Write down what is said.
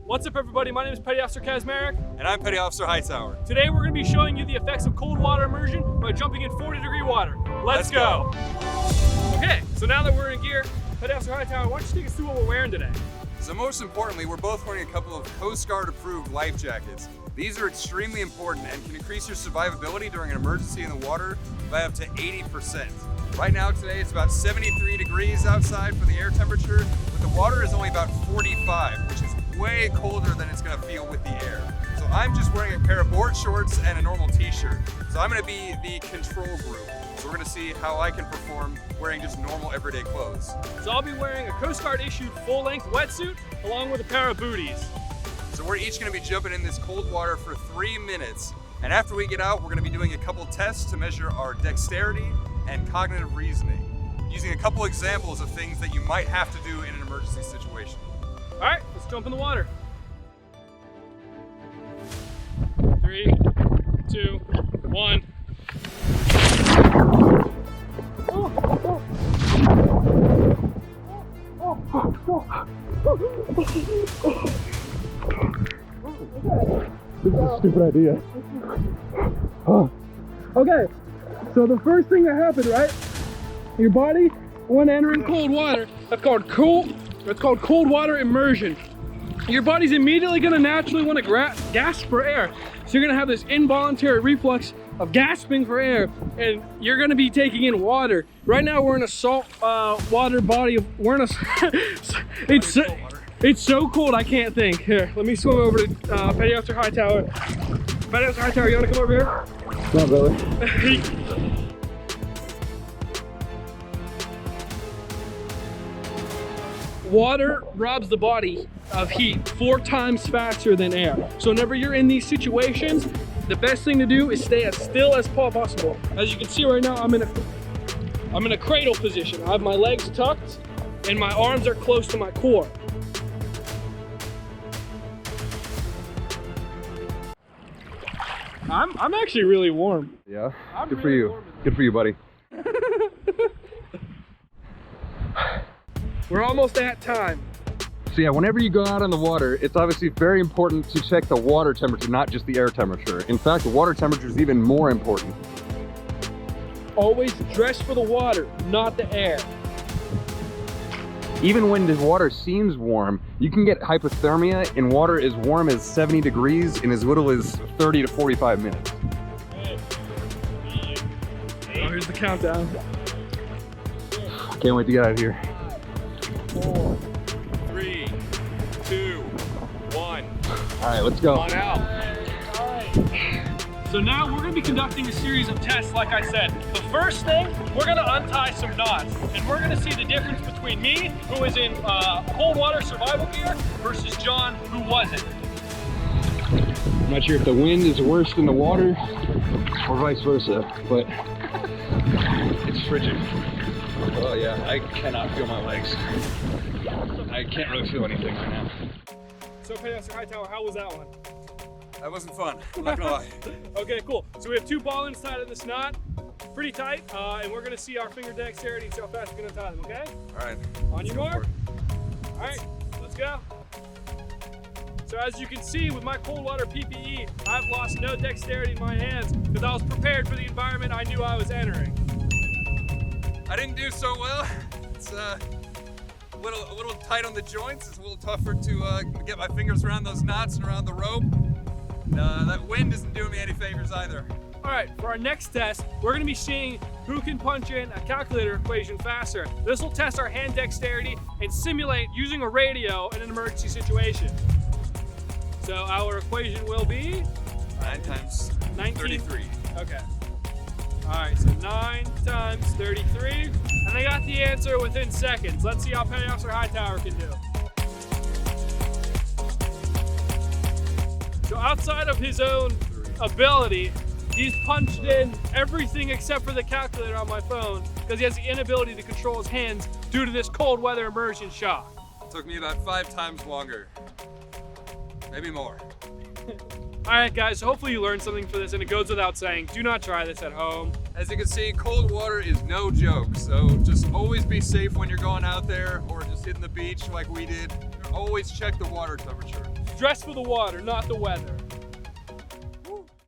What's up everybody, my name is Petty Officer Kazmarek. And I'm Petty Officer Hightower. Today we're going to be showing you the effects of cold water immersion by jumping in 40-degree water. Let's go! Okay, so now that we're in gear, Petty Officer Hightower, why don't you take us through what we're wearing today? So most importantly, we're both wearing a couple of Coast Guard approved life jackets. These are extremely important and can increase your survivability during an emergency in the water by up to 80%. Right now today it's about 73 degrees outside for the air temperature, but the water is only about 45, which is way colder than it's gonna feel with the air. So I'm just wearing a pair of board shorts and a normal t-shirt. So I'm gonna be the control group. So we're gonna see how I can perform wearing just normal everyday clothes. So I'll be wearing a Coast Guard issued full-length wetsuit along with a pair of booties. So we're each gonna be jumping in this cold water for 3 minutes. And after we get out, we're gonna be doing a couple tests to measure our dexterity and cognitive reasoning, using a couple examples of things that you might have to do in an emergency situation. All right, let's jump in the water. 3, 2, 1. This is a stupid idea. Okay, so the first thing that happened, right? Your body, when entering cold water, that's called cold water immersion. Your body's immediately gonna naturally want to gasp for air. So you're gonna have this involuntary reflex of gasping for air, and you're gonna be taking in water. Right now we're in a salt water body of, it's so cold I can't think. Here, let me swim over to Petty Officer Hightower. Petty Officer Hightower, you wanna come over here? Not really. Water robs the body of heat 4 times faster than air. So whenever you're in these situations, the best thing to do is stay as still as possible. As you can see right now, I'm in a cradle position. I have my legs tucked and my arms are close to my core. I'm actually really warm. Yeah, good for you. Good for you, buddy. We're almost at time. So yeah, whenever you go out on the water, it's obviously very important to check the water temperature, not just the air temperature. In fact, the water temperature is even more important. Always dress for the water, not the air. Even when the water seems warm, you can get hypothermia in water as warm as 70 degrees in as little as 30 to 45 minutes. Oh, here's the countdown. Can't wait to get out of here. 4, 3, 2, 1. All right, let's go. On out. All right. So now we're going to be conducting a series of tests, like I said. The first thing, we're going to untie some knots, and we're going to see the difference between me, who is in cold water survival gear, versus John, who wasn't. I'm not sure if the wind is worse than the water or vice versa, but it's frigid. Oh yeah, I cannot feel my legs. I can't really feel anything right now. So Petty Officer Hightower, how was that one? That wasn't fun, I'm not gonna lie. Okay, cool. So we have 2 ball ends tied in this knot, pretty tight, and we're gonna see our finger dexterity and see how fast we're gonna tie them, okay? All right. On your mark. All right, let's go. So as you can see with my cold water PPE, I've lost no dexterity in my hands because I was prepared for the environment I knew I was entering. I didn't do so well. It's a little tight on the joints. It's a little tougher to get my fingers around those knots and around the rope. That wind isn't doing me any favors either. All right, for our next test, we're gonna be seeing who can punch in a calculator equation faster. This will test our hand dexterity and simulate using a radio in an emergency situation. So our equation will be? 9 times 19? 33. Okay. All right, so 9 times 33. And I got the answer within seconds. Let's see how Petty Officer Hightower can do. So outside of his own ability, he's punched in everything except for the calculator on my phone because he has the inability to control his hands due to this cold weather immersion shock. It took me about 5 times longer. Maybe more. All right, guys, so hopefully you learned something for this, and it goes without saying, do not try this at home. As you can see, cold water is no joke, so just always be safe when you're going out there or just hitting the beach like we did. Always check the water temperature. Dress for the water, not the weather.